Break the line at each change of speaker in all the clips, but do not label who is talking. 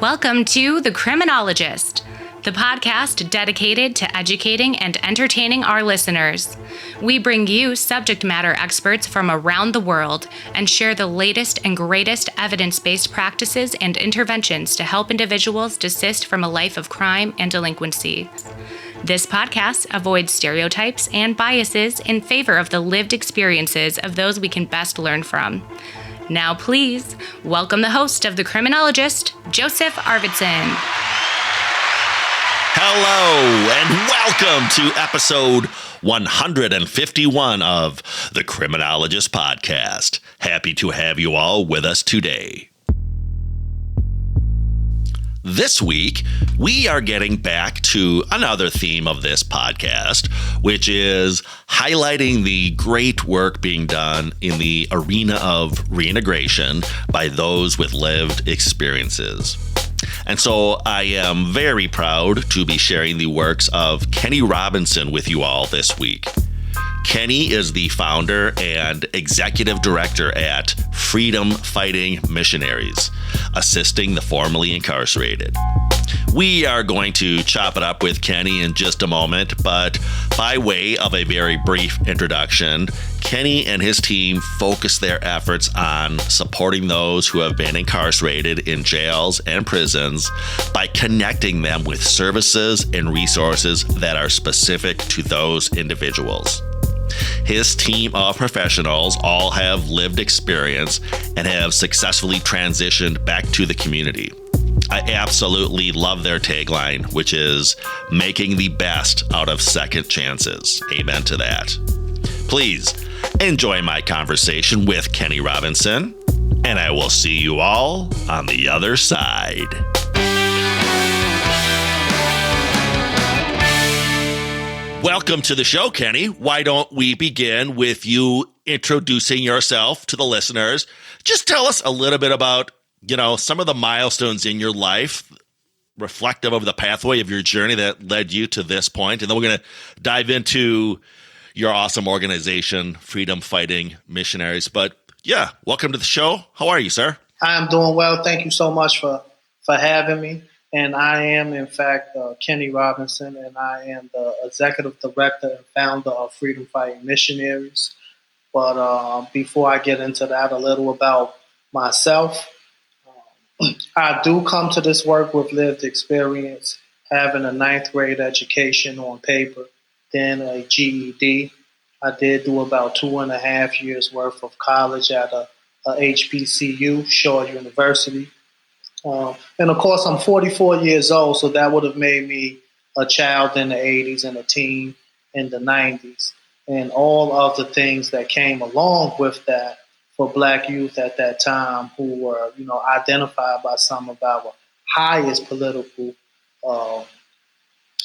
Welcome to The Criminologist, the podcast dedicated to educating and entertaining our listeners. We bring you subject matter experts from around the world and share the latest and greatest evidence-based practices and interventions to help individuals desist from a life of crime and delinquency. This podcast avoids stereotypes and biases in favor of the lived experiences of those we can best learn from. Now, please welcome the host of The Criminologist, Joseph Arvidsson.
Hello, and welcome to episode 151 of The Criminologist Podcast. Happy to have you all with us today. This week, we are getting back to another theme of this podcast, which is highlighting the great work being done in the arena of reintegration by those with lived experiences. And so I am very proud to be sharing the works of Kenny Robinson with you all this week. Kenny is the founder and executive director at Freedom Fighting Missionaries, assisting the formerly incarcerated. We are going to chop it up with Kenny in just a moment, but by way of a very brief introduction, Kenny and his team focus their efforts on supporting those who have been incarcerated in jails and prisons by connecting them with services and resources that are specific to those individuals. His team of professionals all have lived experience and have successfully transitioned back to the community. I absolutely love their tagline, which is making the best out of second chances. Amen to that. Please enjoy my conversation with Kenny Robinson, and I will see you all on the other side. Welcome to the show, Kenny. Why don't we begin with you introducing yourself to the listeners? Just tell us a little bit about, some of the milestones in your life, reflective of the pathway of your journey that led you to this point. And then we're going to dive into your awesome organization, Freedom Fighting Missionaries. But yeah, welcome to the show. How are you, sir?
I'm doing well. Thank you so much for having me. And I am, in fact, Kenny Robinson, and I am the executive director and founder of Freedom Fighting Missionaries. But before I get into that, a little about myself. I do come to this work with lived experience, having a ninth grade education on paper, then a GED. I did do about 2.5 years worth of college at a HBCU, Shaw University. And of course, I'm 44 years old, so that would have made me a child in the 80s and a teen in the 90s. And all of the things that came along with that for Black youth at that time who were, identified by some of our highest political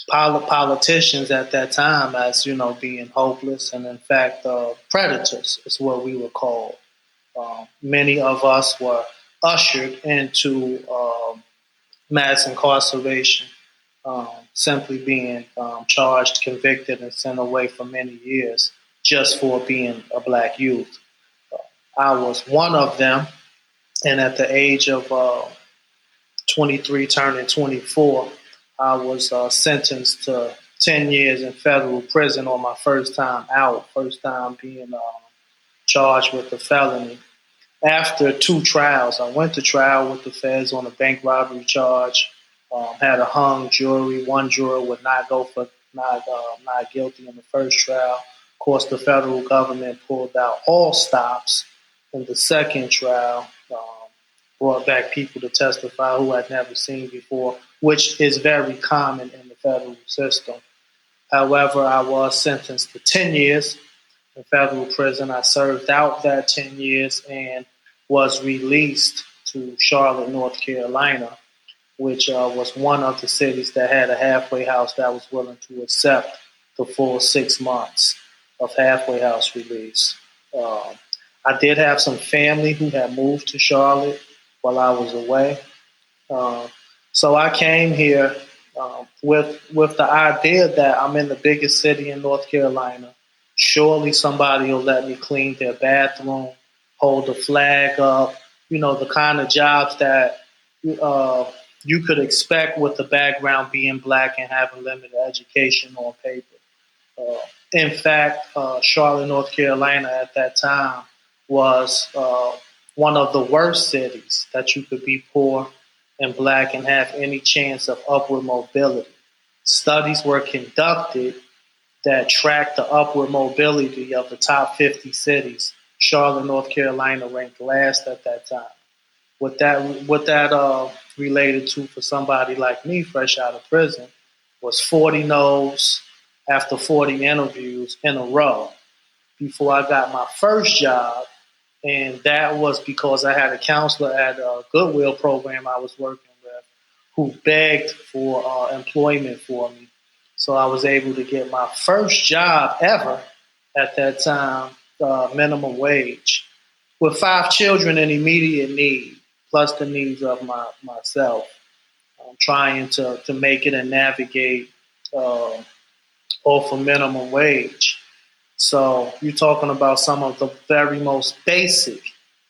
politicians at that time as, being hopeless and, in fact, predators is what we were called. Many of us were ushered into mass incarceration, simply being charged, convicted, and sent away for many years just for being a Black youth. I was one of them, and at the age of 23, turning 24, I was sentenced to 10 years in federal prison on my first time out, first time being charged with a felony. After 2 trials, I went to trial with the feds on a bank robbery charge, had a hung jury. One juror would not go for not guilty in the first trial. Of course, the federal government pulled out all stops in the second trial, brought back people to testify who I'd never seen before, which is very common in the federal system. However, I was sentenced to 10 years in federal prison. I served out that 10 years and was released to Charlotte, North Carolina, which was one of the cities that had a halfway house that was willing to accept the full 6 months of halfway house release. I did have some family who had moved to Charlotte while I was away. So I came here with the idea that I'm in the biggest city in North Carolina. Surely somebody will let me clean their bathroom, hold the flag up, the kind of jobs that you could expect with the background being black and having limited education on paper. In fact, Charlotte, North Carolina at that time was one of the worst cities that you could be poor and black and have any chance of upward mobility. Studies were conducted that tracked the upward mobility of the top 50 cities. Charlotte, North Carolina ranked last at that time. What that related to for somebody like me, fresh out of prison, was 40 no's after 40 interviews in a row before I got my first job. And that was because I had a counselor at a Goodwill program I was working with who begged for employment for me. So I was able to get my first job ever at that time, minimum wage, with 5 children in immediate need, plus the needs of myself. Trying to make it and navigate off a minimum wage. So you're talking about some of the very most basic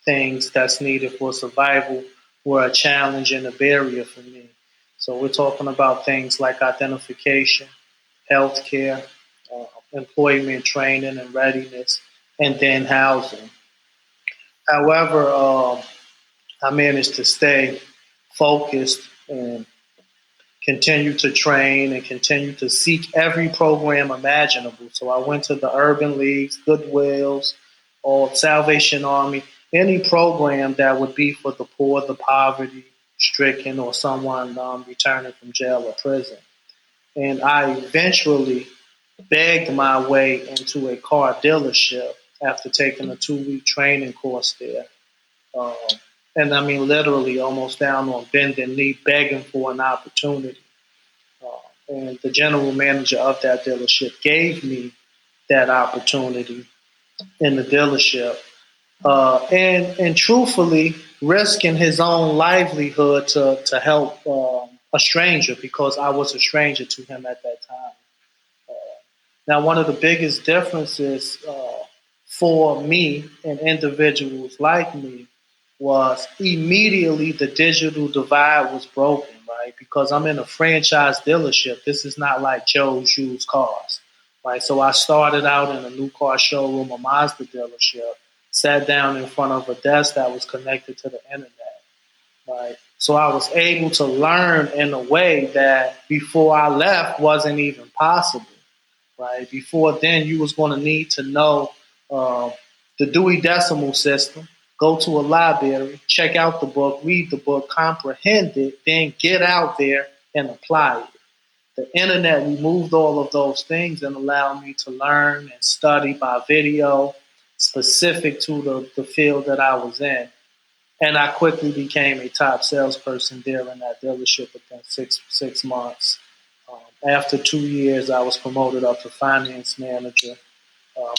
things that's needed for survival were a challenge and a barrier for me. So we're talking about things like identification, healthcare, employment training and readiness, and then housing. However, I managed to stay focused and continue to train and continue to seek every program imaginable. So I went to the urban leagues, Goodwills, or Salvation Army, any program that would be for the poor, the poverty stricken, or someone returning from jail or prison. And I eventually begged my way into a car dealership after taking a 2-week training course there. Um, and I mean, literally almost down on bending knee, begging for an opportunity. And the general manager of that dealership gave me that opportunity in the dealership. And truthfully, risking his own livelihood to help a stranger because I was a stranger to him at that time. Now, one of the biggest differences for me and individuals like me was immediately the digital divide was broken, right? Because I'm in a franchise dealership. This is not like Joe's used cars, right? So I started out in a new car showroom, a Mazda dealership, sat down in front of a desk that was connected to the internet, right? So I was able to learn in a way that before I left wasn't even possible. Right. Before then, you was going to need to know the Dewey Decimal System, go to a library, check out the book, read the book, comprehend it, then get out there and apply it. The internet removed all of those things and allowed me to learn and study by video specific to the field that I was in. And I quickly became a top salesperson there in that dealership within six months. After 2 years, I was promoted up to finance manager.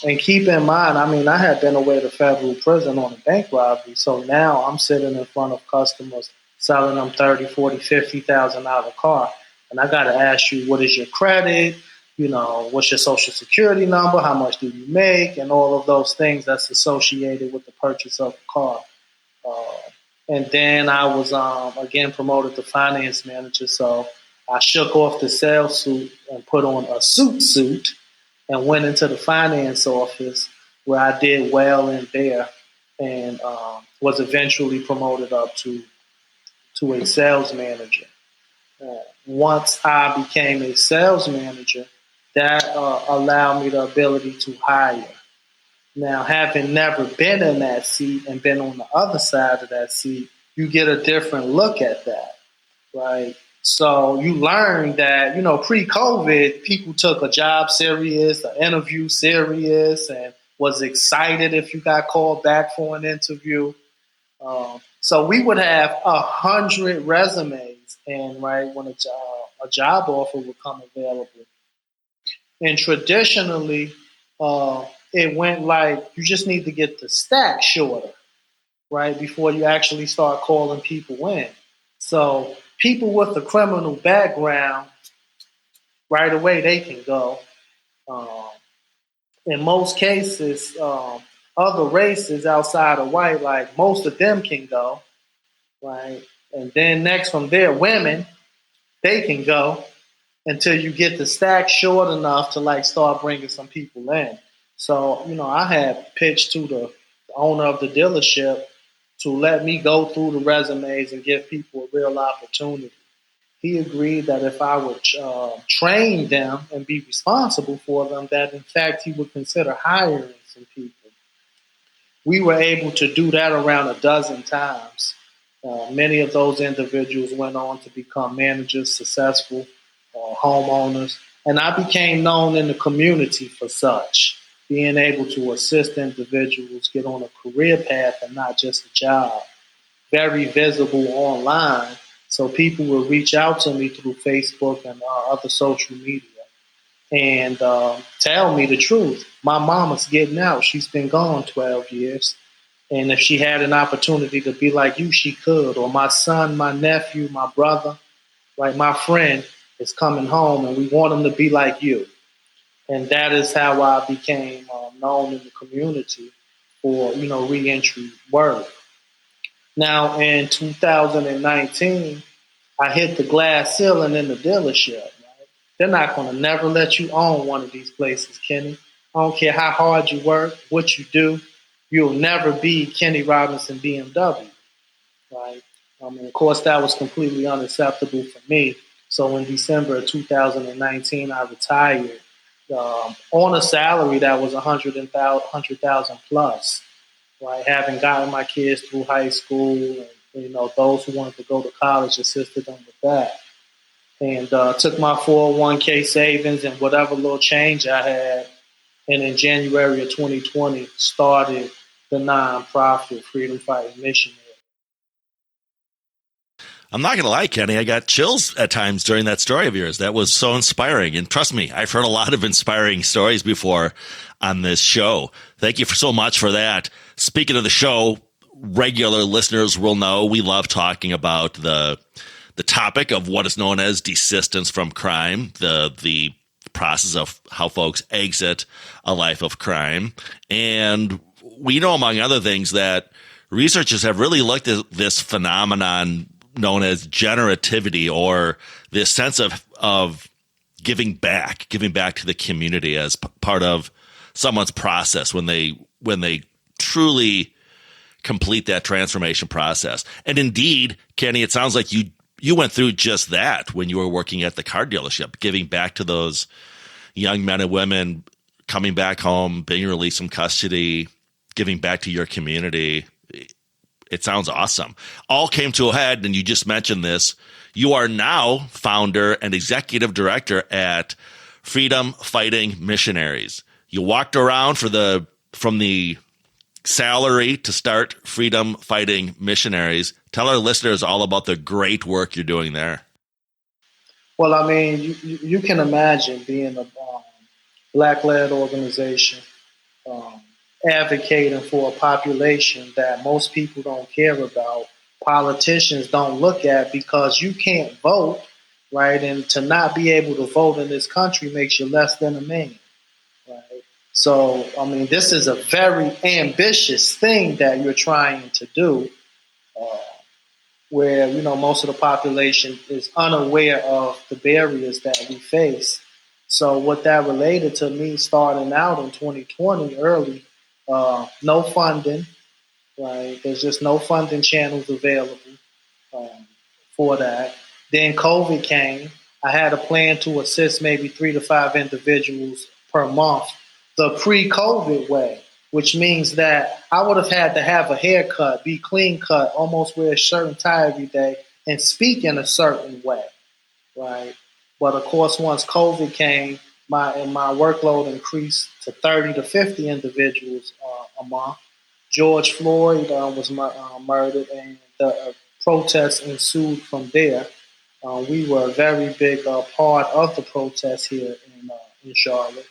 And keep in mind, I mean, I had been away to federal prison on a bank robbery. So now I'm sitting in front of customers selling them $30,000, $40,000, $50,000 car. And I got to ask you, what is your credit? You know, what's your social security number? How much do you make? And all of those things that's associated with the purchase of a car. And then I was, again, promoted to finance manager. So I shook off the sales suit and put on a suit and went into the finance office where I did well in there and was eventually promoted up to a sales manager. Once I became a sales manager, that allowed me the ability to hire. Now, having never been in that seat and been on the other side of that seat, you get a different look at that, right? So you learn that, you know, pre-COVID, people took a job serious, an interview serious, and was excited if you got called back for an interview. So we would have 100 resumes, and right when a job offer would come available. And traditionally, it went like you just need to get the stack shorter, right, before you actually start calling people in. So people with a criminal background, right away they can go. Um, in most cases, other races outside of white, like most of them can go, right? And then next from there, women, they can go until you get the stack short enough to like start bringing some people in. So, I had pitched to the owner of the dealership to let me go through the resumes and give people a real opportunity. He agreed that if I would train them and be responsible for them, that in fact he would consider hiring some people. We were able to do that around a dozen times. Many of those individuals went on to become managers, successful homeowners, and I became known in the community for such, being able to assist individuals get on a career path and not just a job. Very visible online, so people will reach out to me through Facebook and other social media and tell me the truth. My mama's getting out. She's been gone 12 years. And if she had an opportunity to be like you, she could. Or my son, my nephew, my brother, like my friend is coming home and we want him to be like you. And that is how I became known in the community for, reentry work. Now, in 2019, I hit the glass ceiling in the dealership. Right? They're not going to never let you own one of these places, Kenny. I don't care how hard you work, what you do. You'll never be Kenny Robinson BMW, right? Of course, that was completely unacceptable for me. So in December of 2019, I retired on a salary that was 100,000 plus, right? Having gotten my kids through high school, and those who wanted to go to college, assisted them with that, and took my 401k savings and whatever little change I had, and in January of 2020 started the nonprofit Freedom Fighting Missionaries.
I'm not going to lie, Kenny, I got chills at times during that story of yours. That was so inspiring. And trust me, I've heard a lot of inspiring stories before on this show. Thank you so much for that. Speaking of the show, regular listeners will know we love talking about the topic of what is known as desistance from crime, the process of how folks exit a life of crime. And we know, among other things, that researchers have really looked at this phenomenon known as generativity, or this sense of giving back to the community as part of someone's process when they truly complete that transformation process. And indeed, Kenny, it sounds like you went through just that when you were working at the car dealership, giving back to those young men and women coming back home, being released from custody, giving back to your community. It sounds awesome. All came to a head, and you just mentioned this. You are now founder and executive director at Freedom Fighting Missionaries. You walked around from the salary to start Freedom Fighting Missionaries. Tell our listeners all about the great work you're doing there.
Well, I mean, you can imagine being a Black-led organization, advocating for a population that most people don't care about, politicians don't look at because you can't vote, right? And to not be able to vote in this country makes you less than a man, right? So, I mean, this is a very ambitious thing that you're trying to do, where, most of the population is unaware of the barriers that we face. So what that related to me starting out in 2020 early, no funding, right? There's just no funding channels available for that. Then COVID came. I had a plan to assist maybe 3 to 5 individuals per month, the pre-COVID way, which means that I would have had to have a haircut, be clean cut, almost wear a shirt and tie every day, and speak in a certain way, right? But of course, once COVID came, my workload increased to 30 to 50 individuals a month. George Floyd was murdered, and the protests ensued from there. We were a very big part of the protests here in Charlotte.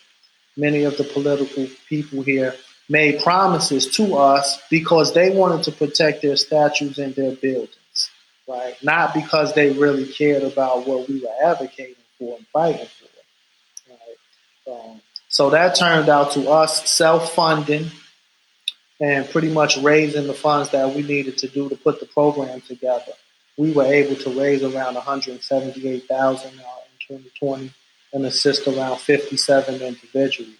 Many of the political people here made promises to us because they wanted to protect their statues and their buildings, right? Not because they really cared about what we were advocating for and fighting for, right? So that turned out to us self-funding and pretty much raising the funds that we needed to do to put the program together. we were able to raise around 178,000 in 2020 and assist around 57 individuals.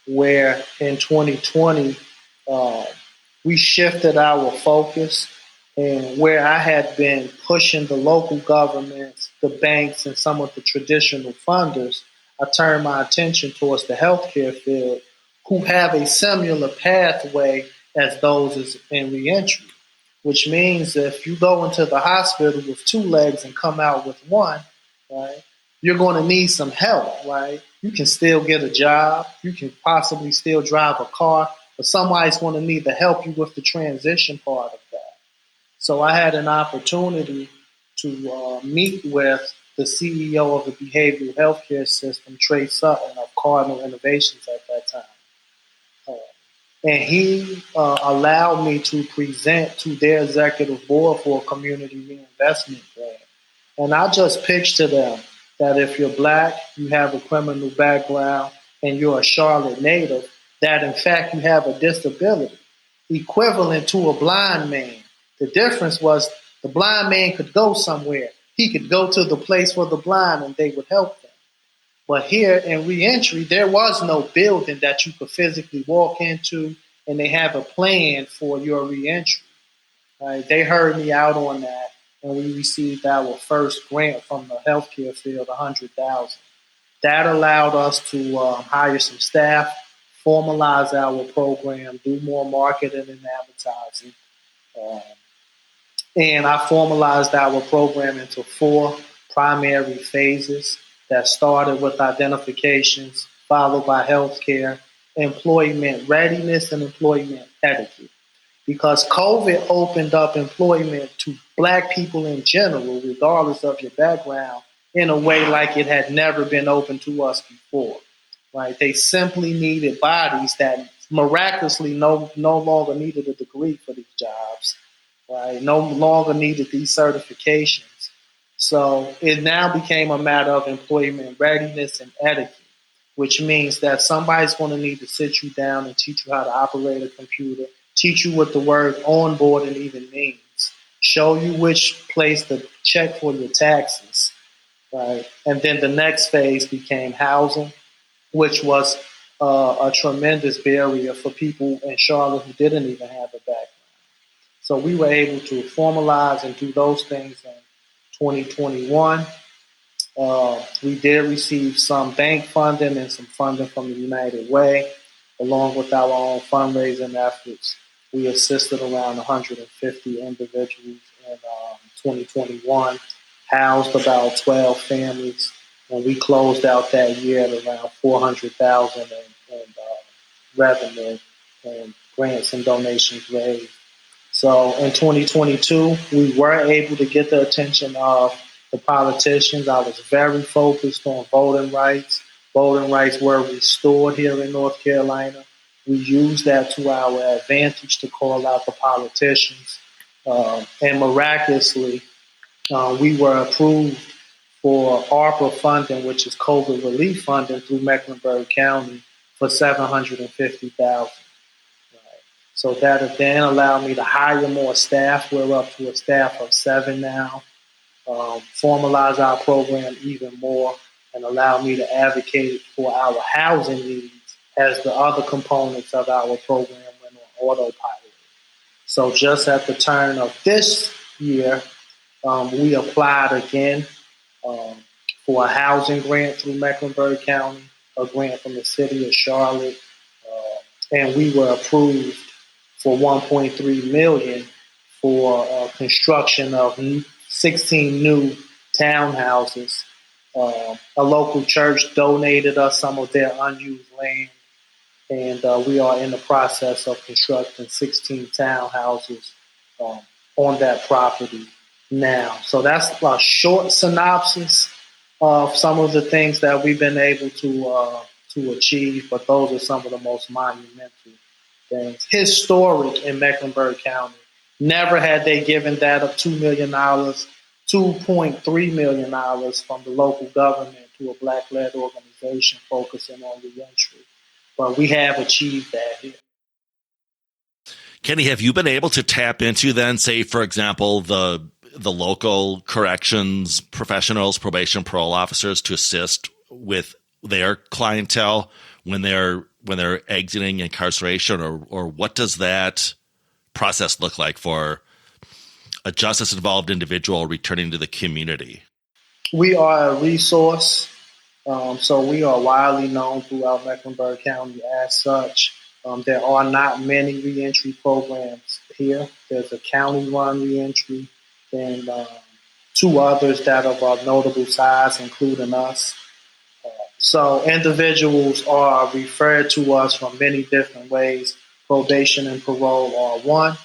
Where in 2020, uh, we shifted our focus, and where I had been pushing the local governments, the banks, and some of the traditional funders, I turned my attention towards the healthcare field, who have a similar pathway as those in reentry, which means that if you go into the hospital with two legs and come out with one, right, you're going to need some help, right? You can still get a job. You can possibly still drive a car, but somebody's going to need to help you with the transition part of that. So I had an opportunity to meet with the CEO of the behavioral healthcare system, Trey Sutton of Cardinal Innovations at that time. And he allowed me to present to their executive board for a community reinvestment grant. And I just pitched to them that if you're black, you have a criminal background, and you're a Charlotte native, that in fact you have a disability equivalent to a blind man. The difference was the blind man could go somewhere. He could go to the place for the blind and they would help them. But here in reentry, there was no building that you could physically walk into, and they have a plan for your reentry. Right? They heard me out on that, and we received our first grant from the healthcare field, $100,000. That allowed us to hire some staff, formalize our program, do more marketing and advertising. Um, and I formalized our program into 4 primary phases that started with identifications, followed by healthcare, employment readiness, and employment etiquette. Because COVID opened up employment to black people in general, regardless of your background, in a way like it had never been open to us before. Right? They simply needed bodies that miraculously no longer needed a degree for these jobs. Right? No longer needed these certifications. So it now became a matter of employment readiness and etiquette, which means that somebody's going to need to sit you down and teach you how to operate a computer, teach you what the word onboarding even means, show you which place to check for your taxes, right? And then the next phase became housing, which was a tremendous barrier for people in Charlotte who didn't even have a background. So we were able to formalize and do those things in 2021. We did receive some bank funding and some funding from the United Way, along with our own fundraising efforts. We assisted around 150 individuals in 2021, housed about 12 families, and we closed out that year at around 400,000 in revenue and grants and donations raised. So in 2022, we were able to get the attention of the politicians. I was very focused on voting rights. Voting rights were restored here in North Carolina. We used that to our advantage to call out the politicians. And miraculously, we were approved for ARPA funding, which is COVID relief funding through Mecklenburg County, for $750,000. So that then allowed me to hire more staff. We're up to a staff of 7 now. Formalize our program even more, and allow me to advocate for our housing needs as the other components of our program went on autopilot. So just at the turn of this year, we applied again for a housing grant through Mecklenburg County, a grant from the city of Charlotte, and we were approved for $1.3 million for construction of 16 new townhouses. A local church donated us some of their unused land, and we are in the process of constructing 16 townhouses on that property now. So that's a short synopsis of some of the things that we've been able to achieve, but those are some of the most monumental things. Historic in Mecklenburg County. Never had they given that up $2 million, $2.3 million from the local government to a black-led organization focusing on reentry. But we have achieved that here.
Kenny, have you been able to tap into then, say, for example, the the local corrections professionals, probation, parole officers to assist with their clientele when they're exiting incarceration, or what does that process look like for a justice involved individual returning to the community?
We are a resource, so we are widely known throughout Mecklenburg County as such. There are not many reentry programs here. There's a county-run reentry, and two others that are of notable size, including us. So individuals are referred to us from many different ways. Probation and parole are one.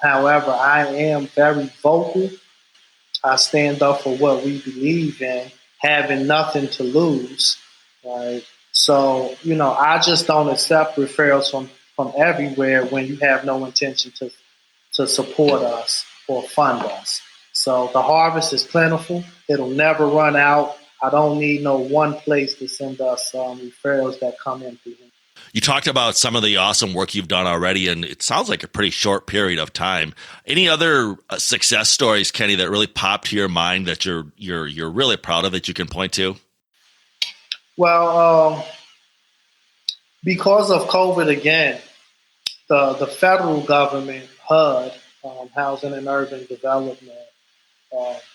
However, I am very vocal. I stand up for what we believe in, having nothing to lose. Right? So, I just don't accept referrals from everywhere when you have no intention to support us or fund us. So the harvest is plentiful. It'll never run out. I don't need no one place to send us referrals that come in through him.
You talked about some of the awesome work you've done already, and it sounds like a pretty short period of time. Any other success stories, Kenny, that really popped to your mind that you're really proud of that you can point to?
Well, because of COVID again, the federal government, HUD, Housing and Urban Development,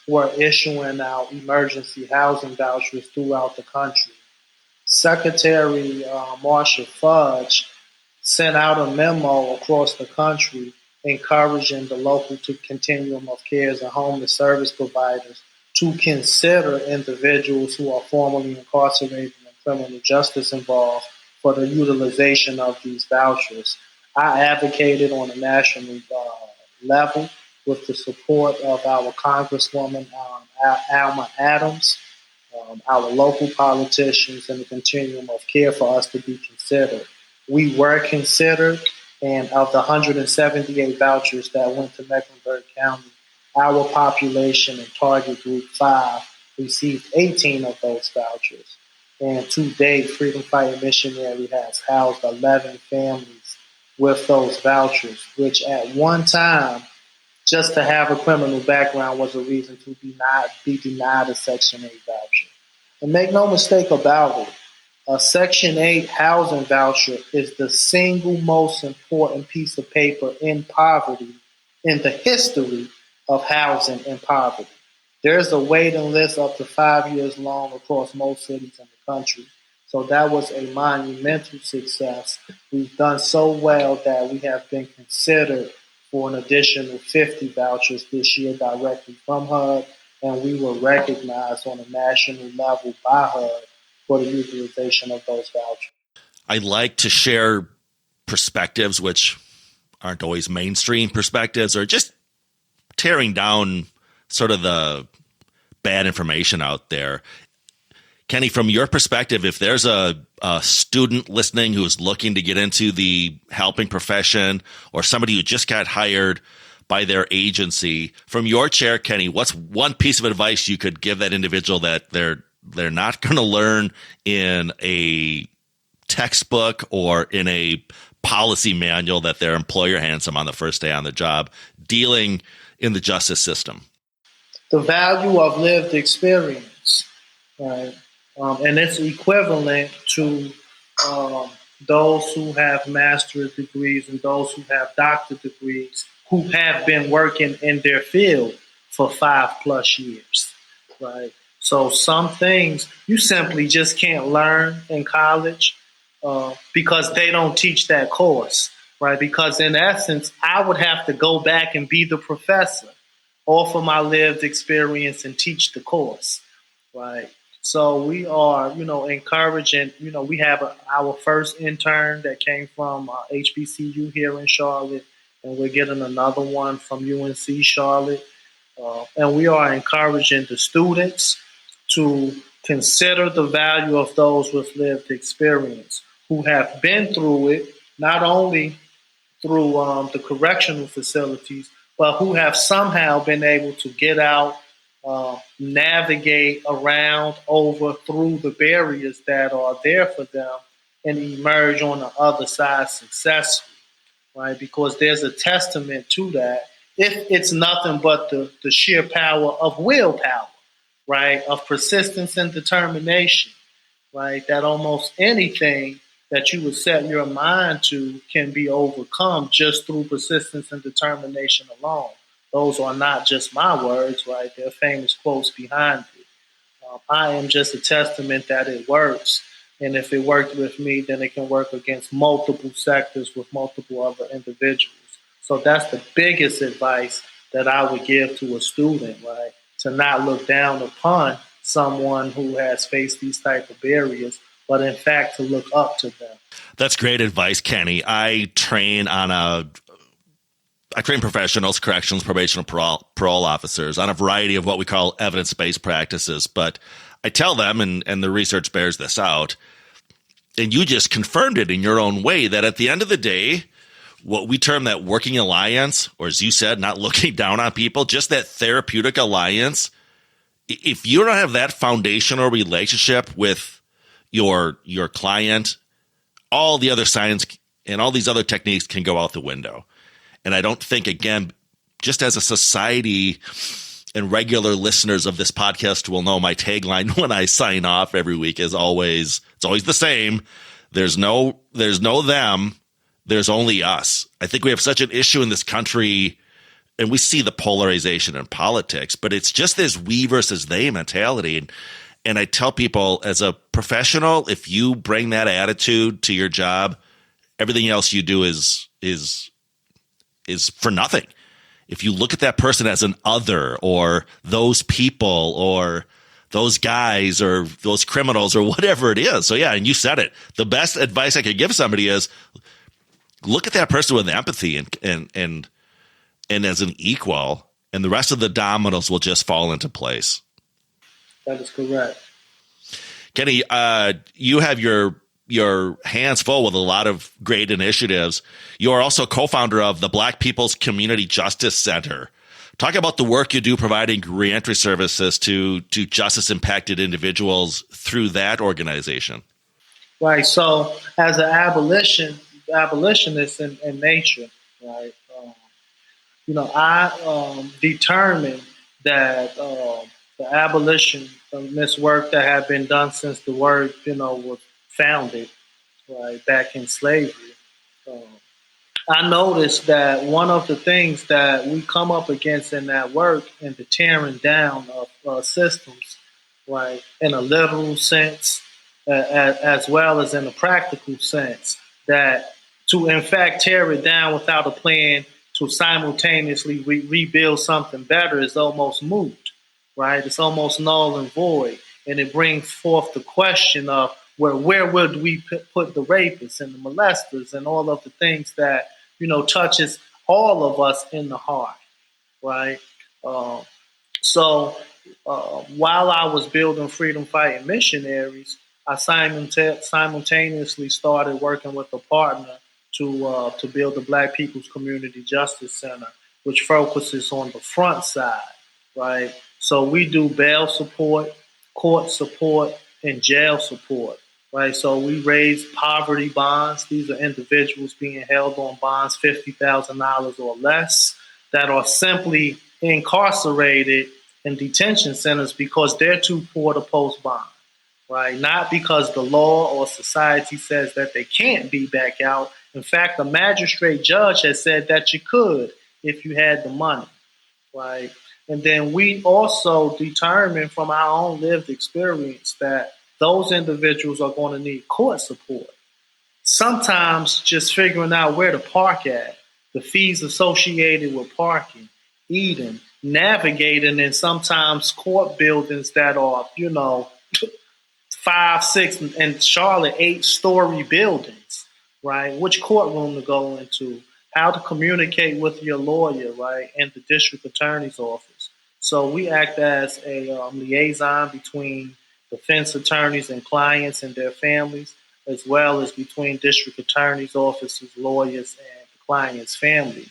were issuing out emergency housing vouchers throughout the country. Secretary Marcia Fudge sent out a memo across the country encouraging the local continuum of cares and homeless service providers to consider individuals who are formerly incarcerated and criminal justice involved for the utilization of these vouchers. I advocated on a national level with the support of our Congresswoman Alma Adams, our local politicians, and the continuum of care for us to be considered. We were considered, and of the 178 vouchers that went to Mecklenburg County, our population in Target Group 5 received 18 of those vouchers. And to date, Freedom Fighting Missionary has housed 11 families with those vouchers, which at one time, just to have a criminal background was a reason to be denied a Section 8 voucher. And make no mistake about it, a Section 8 housing voucher is the single most important piece of paper in poverty, in the history of housing in poverty. There's a waiting list up to 5 years long across most cities in the country. So that was a monumental success. We've done so well that we have been considered for an additional 50 vouchers this year directly from HUD, and we were recognized on a national level by HUD for the utilization of those vouchers.
I like to share perspectives which aren't always mainstream perspectives, or just tearing down sort of the bad information out there. Kenny, from your perspective, if there's a student listening who's looking to get into the helping profession, or somebody who just got hired by their agency, from your chair, Kenny, what's one piece of advice you could give that individual that they're not going to learn in a textbook or in a policy manual that their employer hands them on the first day on the job, dealing in the justice system?
The value of lived experience, right? And it's equivalent to those who have master's degrees and those who have doctorate degrees who have been working in their field for 5+ years, right? So some things you simply just can't learn in college because they don't teach that course, right? Because in essence, I would have to go back and be the professor, offer my lived experience and teach the course, right? So we are, encouraging, we have our first intern that came from HBCU here in Charlotte, and we're getting another one from UNC Charlotte. And we are encouraging the students to consider the value of those with lived experience who have been through it, not only through the correctional facilities, but who have somehow been able to get out, navigate around, over, through the barriers that are there for them, and emerge on the other side successfully, right? Because there's a testament to that if it's nothing but the sheer power of willpower, right, of persistence and determination, right, that almost anything that you would set your mind to can be overcome just through persistence and determination alone. Those are not just my words, right? There are famous quotes behind it. I am just a testament that it works. And if it worked with me, then it can work against multiple sectors with multiple other individuals. So that's the biggest advice that I would give to a student, right? To not look down upon someone who has faced these type of barriers, but in fact to look up to them.
That's great advice, Kenny. I train professionals, corrections, probation, and parole officers on a variety of what we call evidence-based practices. But I tell them, and the research bears this out, and you just confirmed it in your own way, that at the end of the day, what we term that working alliance, or as you said, not looking down on people, just that therapeutic alliance, if you don't have that foundational relationship with your client, all the other science and all these other techniques can go out the window. And I don't think, again, just as a society, and regular listeners of this podcast will know my tagline when I sign off every week is always, it's always the same. There's no them. There's only us. I think we have such an issue in this country, and we see the polarization in politics, but it's just this we versus they mentality. And I tell people, as a professional, if you bring that attitude to your job, everything else you do is for nothing. If you look at that person as an other, or those people, or those guys, or those criminals, or whatever it is. So yeah, and you said it. The best advice I could give somebody is look at that person with empathy and as an equal, and the rest of the dominoes will just fall into place.
That is correct.
Kenny, you have your hands full with a lot of great initiatives. You are also co-founder of the Black People's Community Justice Center. Talk about the work you do providing reentry services to justice impacted individuals through that organization.
Right. So as an abolitionist in nature, right, I determined that the abolitionist work that had been done since the word, was founded, right, back in slavery. I noticed that one of the things that we come up against in that work and the tearing down of systems, right, in a literal sense, as well as in a practical sense, that to in fact tear it down without a plan to simultaneously rebuild something better is almost moot, right? It's almost null and void. And it brings forth the question of where would we put the rapists and the molesters and all of the things that, touches all of us in the heart, right? So while I was building Freedom Fighting Missionaries, I simultaneously started working with a partner to build the Black People's Community Justice Center, which focuses on the front side, right? So we do bail support, court support, and jail support, right? So we raise poverty bonds. These are individuals being held on bonds $50,000 or less that are simply incarcerated in detention centers because they're too poor to post bond, right? Not because the law or society says that they can't be back out. In fact, the magistrate judge has said that you could if you had the money, right? And then we also determine from our own lived experience that those individuals are going to need court support. Sometimes just figuring out where to park at, the fees associated with parking, eating, navigating in sometimes court buildings that are, 5, 6, and Charlotte 8-story buildings, right? Which courtroom to go into, how to communicate with your lawyer, right, and the district attorney's office. So we act as a liaison between defense attorneys and clients and their families, as well as between district attorneys' offices, lawyers, and the client's family,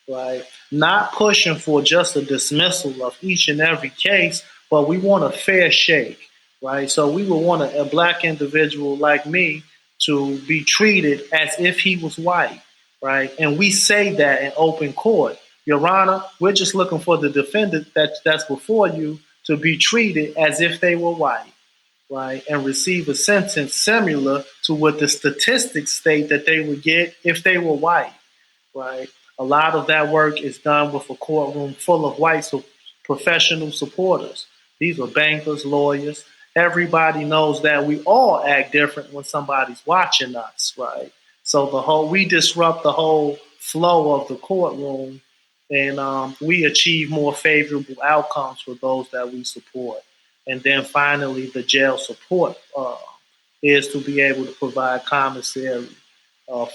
right? Not pushing for just a dismissal of each and every case, but we want a fair shake, right? So we would want a Black individual like me to be treated as if he was white, right? And we say that in open court. Your Honor, we're just looking for the defendant that's before you to be treated as if they were white, right, and receive a sentence similar to what the statistics state that they would get if they were white, right? A lot of that work is done with a courtroom full of white professional supporters. These are bankers, lawyers. Everybody knows that we all act different when somebody's watching us, right? So we disrupt the whole flow of the courtroom, and we achieve more favorable outcomes for those that we support. And then finally, the jail support is to be able to provide commissary,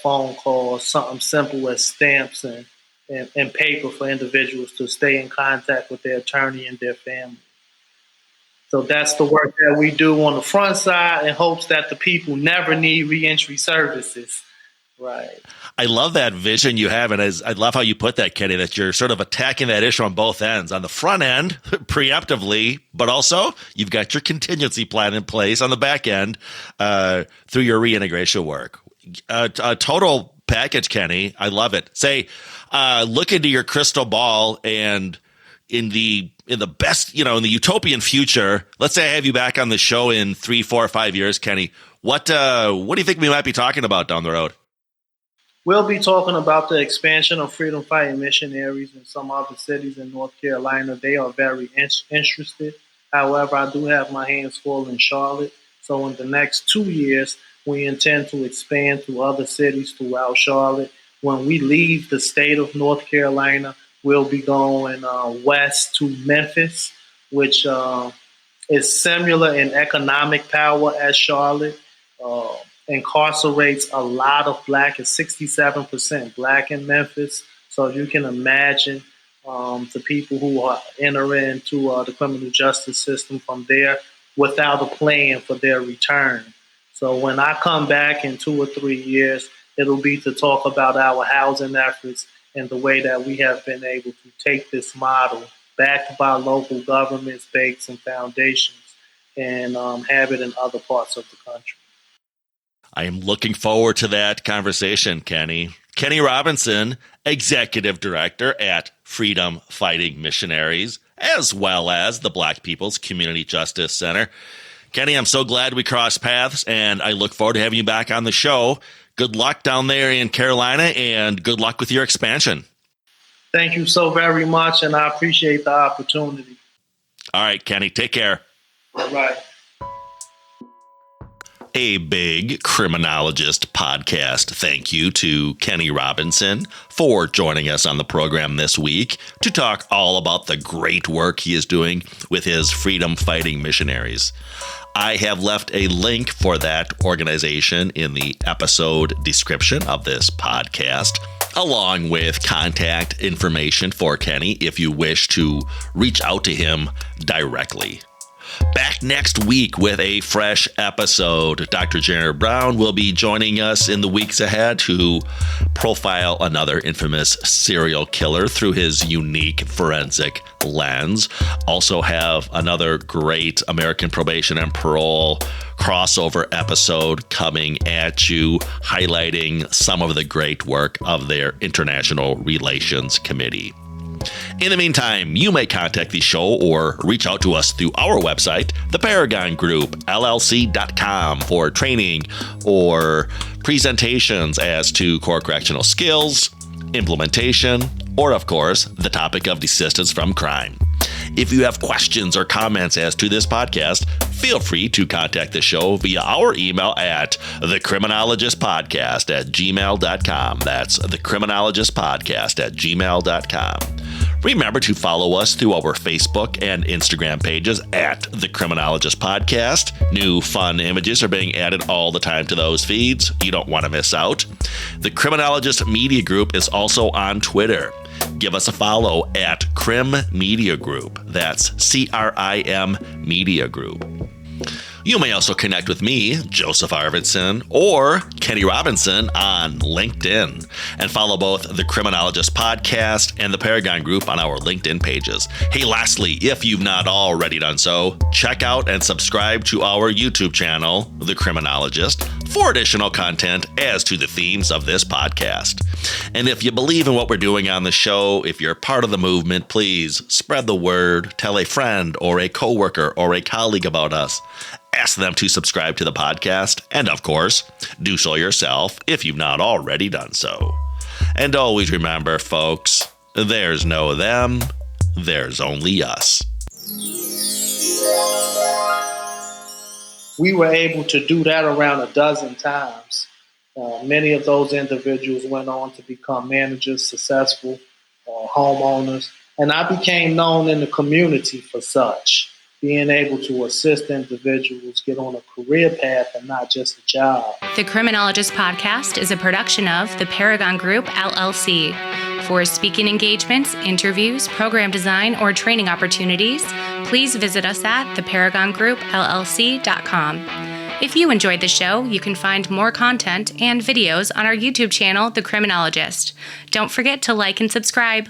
phone calls, something simple as stamps and paper for individuals to stay in contact with their attorney and their family. So that's the work that we do on the front side in hopes that the people never need reentry services. Right.
I love that vision you have, and I love how you put that, Kenny, that you're sort of attacking that issue on both ends. On the front end, preemptively, but also you've got your contingency plan in place on the back end through your reintegration work. A total package, Kenny. I love it. Say, look into your crystal ball, and in the best, in the utopian future, let's say I have you back on the show in 3, 4, or 5 years, Kenny. What do you think we might be talking about down the road?
We'll be talking about the expansion of freedom fighting missionaries in some other cities in North Carolina. They are very interested. However, I do have my hands full in Charlotte. So in the next 2 years, we intend to expand to other cities throughout Charlotte. When we leave the state of North Carolina, we'll be going west to Memphis, which is similar in economic power as Charlotte. Incarcerates a lot of black, it's 67% black in Memphis. So you can imagine the people who are entering into the criminal justice system from there without a plan for their return. So when I come back in 2 or 3 years, it'll be to talk about our housing efforts and the way that we have been able to take this model backed by local governments, banks, and foundations and have it in other parts of the country.
I am looking forward to that conversation, Kenny. Kenny Robinson, Executive Director at Freedom Fighting Missionaries, as well as the Black People's Community Justice Center. Kenny, I'm so glad we crossed paths, and I look forward to having you back on the show. Good luck down there in Carolina, and good luck with your expansion.
Thank you so very much, and I appreciate the opportunity.
All right, Kenny, take care.
All right.
A big Criminologist podcast thank you to Kenny Robinson for joining us on the program this week to talk all about the great work he is doing with his freedom fighting missionaries. I have left a link for that organization in the episode description of this podcast, along with contact information for Kenny if you wish to reach out to him directly. Back next week with a fresh episode. Dr. Jared Brown will be joining us in the weeks ahead to profile another infamous serial killer through his unique forensic lens. Also have another great American Probation and Parole crossover episode coming at you, highlighting some of the great work of their International Relations Committee. In the meantime, you may contact the show or reach out to us through our website, the Paragon Group, LLC.com, for training or presentations as to core correctional skills, implementation, or, of course, the topic of desistance from crime. If you have questions or comments as to this podcast, feel free to contact the show via our email at thecriminologistpodcast@gmail.com. That's thecriminologistpodcast@gmail.com. Remember to follow us through our Facebook and Instagram pages at The Criminologist Podcast. New fun images are being added all the time to those feeds. You don't want to miss out. The Criminologist Media Group is also on Twitter. Give us a follow at Crim Media Group. That's CRIM Media Group. You may also connect with me, Joseph Arvidsson, or Kenny Robinson on LinkedIn, and follow both the Criminologist podcast and the Paragon Group on our LinkedIn pages. Hey, lastly, if you've not already done so, check out and subscribe to our YouTube channel, The Criminologist, for additional content as to the themes of this podcast. And if you believe in what we're doing on the show, if you're part of the movement, please spread the word, tell a friend or a coworker or a colleague about us. Ask them to subscribe to the podcast, and of course, do so yourself if you've not already done so. And always remember, folks, there's no them, there's only us.
We were able to do that around a dozen times. Many of those individuals went on to become managers, successful homeowners, and I became known in the community for such, being able to assist individuals get on a career path and not just a job.
The Criminologist podcast is a production of the Paragon Group, LLC. For speaking engagements, interviews, program design, or training opportunities, please visit us at theparagongroup.llc.com. If you enjoyed the show, you can find more content and videos on our YouTube channel, The Criminologist. Don't forget to like and subscribe.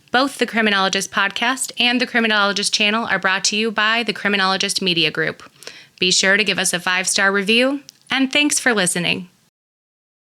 Both the Criminologist podcast and the Criminologist channel are brought to you by the Criminologist Media Group. Be sure to give us a 5-star review, and thanks for listening.